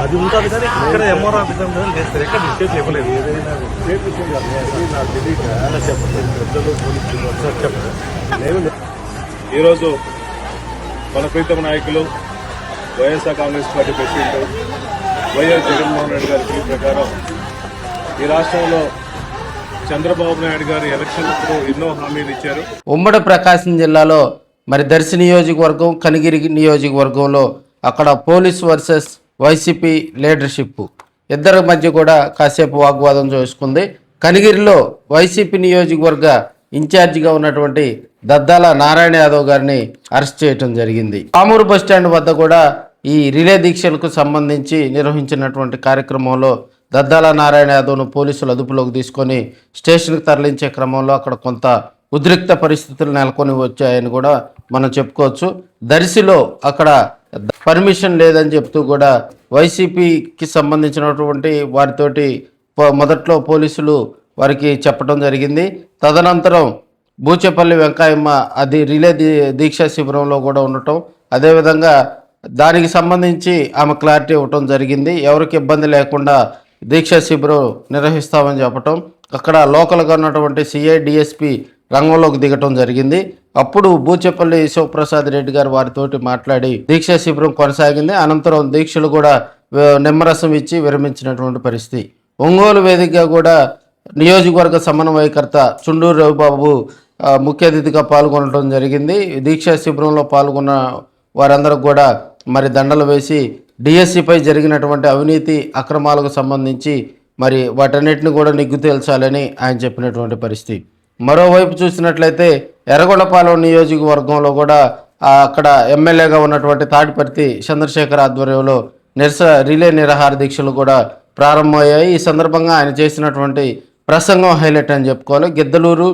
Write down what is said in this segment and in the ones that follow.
అది ఉంటుంది కానీ ఇక్కడ ఎంఆర్ ఆఫీసర్ చేస్తారు. ఎక్కడ స్టేట్లు ఇవ్వలేదు. ఏదైనా స్టేట్ విషయం నాకు తెలియక చెప్పండి. పెద్దలు పోలీసులు చెప్పండి. ఈరోజు మన ప్రీతమ నాయకులు YSR Congress party president YS Jaganmohan Reddy గారి పిలుపు ప్రకారం ఈ రాష్ట్రంలో చంద్రబాబు నాయుడు గారు ఎలక్షన్లకు ఎన్నో హామీలు ఇచ్చారు. ఉమ్మడి ప్రకాశం జిల్లాలో మరి దర్శి నియోజకవర్గం, కనిగిరి నియోజకవర్గంలో అక్కడ పోలీస్ వర్సెస్ వైసీపీ లీడర్షిప్ ఇద్దరి మధ్య కూడా కాసేపు వాగ్వాదం చేసుకుంది. కనిగిరిలో వైసీపీ నియోజకవర్గ ఇన్ఛార్జిగా ఉన్నటువంటి దద్దాల నారాయణ యాదవ్ గారిని అరెస్ట్ చేయడం జరిగింది. పామూరు బస్టాండ్ వద్ద కూడా ఈ రిలే దీక్షలకు సంబంధించి నిర్వహించినటువంటి కార్యక్రమంలో దద్దాల నారాయణ యాదవ్ను పోలీసులు అదుపులోకి తీసుకొని స్టేషన్కి తరలించే క్రమంలో అక్కడ కొంత ఉద్రిక్త పరిస్థితులు నెలకొని వచ్చాయని కూడా మనం చెప్పుకోవచ్చు. దర్శిలో అక్కడ పర్మిషన్ లేదని చెప్తూ కూడా వైసీపీకి సంబంధించినటువంటి వారితోటి మొదట్లో పోలీసులు వారికి చెప్పడం జరిగింది. తదనంతరం బూచేపల్లి వెంకాయమ్మ అది రిలే దీక్షా శిబిరంలో కూడా ఉండటం, అదేవిధంగా దానికి సంబంధించి ఆమె క్లారిటీ ఇవ్వటం జరిగింది. ఎవరికి ఇబ్బంది లేకుండా దీక్షా శిబిరం నిర్వహిస్తామని చెప్పటం, అక్కడ లోకల్గా ఉన్నటువంటి సిఐ డిఎస్పి రంగంలోకి దిగటం జరిగింది. అప్పుడు బూచేపల్లి శివప్రసాద్ రెడ్డి గారు వారితోటి మాట్లాడి దీక్షా శిబిరం కొనసాగింది. అనంతరం దీక్షలు కూడా నిమ్మరసం ఇచ్చి విరమించినటువంటి పరిస్థితి. ఒంగోలు వేదికగా కూడా నియోజకవర్గ సమన్వయకర్త చుండూరు రవిబాబు ముఖ్య అతిథిగా పాల్గొనడం జరిగింది. దీక్షా శిబిరంలో పాల్గొన్న వారందరూ కూడా మరి దండలు వేసి డిఎస్సిపై జరిగినటువంటి అవినీతి అక్రమాలకు సంబంధించి మరి వాటన్నిటిని కూడా నిగ్గు తేల్చాలని ఆయన చెప్పినటువంటి పరిస్థితి. మరోవైపు చూసినట్లయితే ఎర్రగొండపాలెం నియోజకవర్గంలో కూడా అక్కడ ఎమ్మెల్యేగా ఉన్నటువంటి తాడిపర్తి చంద్రశేఖర్ ఆధ్వర్యంలో రిలే నిరాహార దీక్షలు కూడా ప్రారంభమయ్యాయి. ఈ సందర్భంగా ఆయన చేసినటువంటి ప్రసంగం హైలైట్ అని చెప్పుకోవాలి. గిద్దలూరు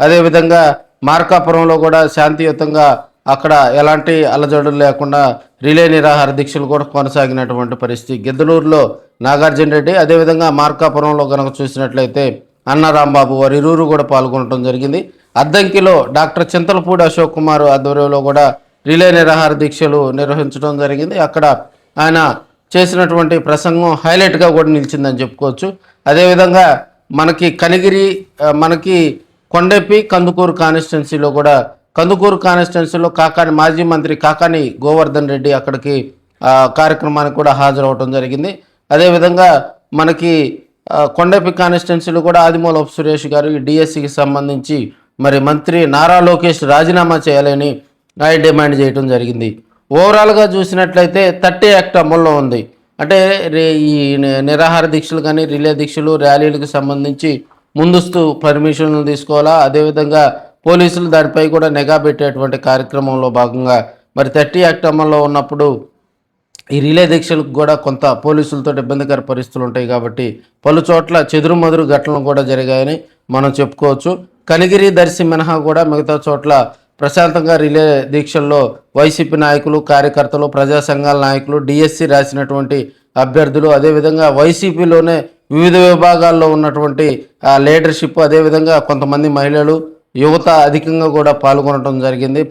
అదేవిధంగా మార్కాపురంలో కూడా శాంతియుతంగా అక్కడ ఎలాంటి అలజడులు లేకుండా రిలే నిరాహార దీక్షలు కూడా కొనసాగినటువంటి పరిస్థితి. గిద్దలూరులో నాగార్జున రెడ్డి, అదేవిధంగా మార్కాపురంలో కనుక చూసినట్లయితే అన్న రాంబాబు వారి ఇరువురు కూడా పాల్గొనడం జరిగింది. అద్దంకిలో డాక్టర్ చింతలపూడి అశోక్ కుమార్ ఆధ్వర్యంలో కూడా రిలే నిరాహార దీక్షలు నిర్వహించడం జరిగింది. అక్కడ ఆయన చేసినటువంటి ప్రసంగం హైలైట్గా కూడా నిలిచిందని చెప్పుకోవచ్చు. అదేవిధంగా మనకి కనిగిరి, మనకి కొండెపి, కందుకూరు కాన్స్టిట్యున్సీలో కూడా కందుకూరు కాన్స్టిట్యున్సీలో మాజీ మంత్రి కాకాని గోవర్ధన్ రెడ్డి అక్కడికి కార్యక్రమానికి కూడా హాజరవడం జరిగింది. అదేవిధంగా మనకి కొండెపి కాన్స్టిట్యున్సీలో కూడా ఆదిమూలపు సురేష్ గారు ఈ డిఎస్సికి సంబంధించి మరి మంత్రి నారా లోకేష్ రాజీనామా చేయాలని ఆయన డిమాండ్ చేయడం జరిగింది. ఓవరాల్గా చూసినట్లయితే 30 యాక్ట్ అమల్లో ఉంది. అంటే ఈ నిరాహార దీక్షలు కానీ రిలే దీక్షలు ర్యాలీలకు సంబంధించి ముందస్తు పర్మిషన్లు తీసుకోవాలా, అదేవిధంగా పోలీసులు దానిపై కూడా నిఘా పెట్టేటువంటి కార్యక్రమంలో భాగంగా మరి 30 యాక్ట్ అమల్లో ఉన్నప్పుడు ఈ రిలే దీక్షలకు కూడా కొంత పోలీసులతో ఇబ్బందికర పరిస్థితులు ఉంటాయి. కాబట్టి పలు చోట్ల చెదురుమదురు ఘటనలు కూడా జరిగాయని మనం చెప్పుకోవచ్చు. కనిగిరి, దర్శి మినహా కూడా మిగతా చోట్ల ప్రశాంతంగా రిలే దీక్షల్లో వైసీపీ నాయకులు, కార్యకర్తలు, ప్రజా సంఘాల నాయకులు, డిఎస్సి రాసినటువంటి అభ్యర్థులు, అదేవిధంగా వైసీపీలోనే వివిధ విభాగాల్లో ఉన్నటువంటి లీడర్షిప్, అదేవిధంగా కొంతమంది మహిళలు, యువత అధికంగా కూడా పాల్గొనడం జరిగింది.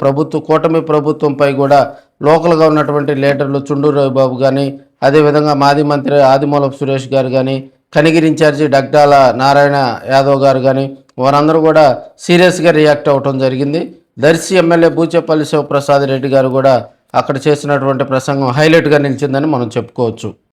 కూటమి ప్రభుత్వంపై కూడా లోకల్గా ఉన్నటువంటి లీడర్లు చుండూరు రవిబాబు కానీ, అదేవిధంగా మాజీ మంత్రి ఆదిమూలపు సురేష్ గారు కానీ, కనిగిరి ఇన్ఛార్జి డగ్డాల నారాయణ యాదవ్ గారు కానీ వారందరూ కూడా సీరియస్గా రియాక్ట్ అవ్వటం జరిగింది. దర్శి ఎమ్మెల్యే బూచేపల్లి శివప్రసాద్ రెడ్డి గారు కూడా అక్కడ చేసినటువంటి ప్రసంగం హైలైట్గా నిలిచిందని మనం చెప్పుకోవచ్చు.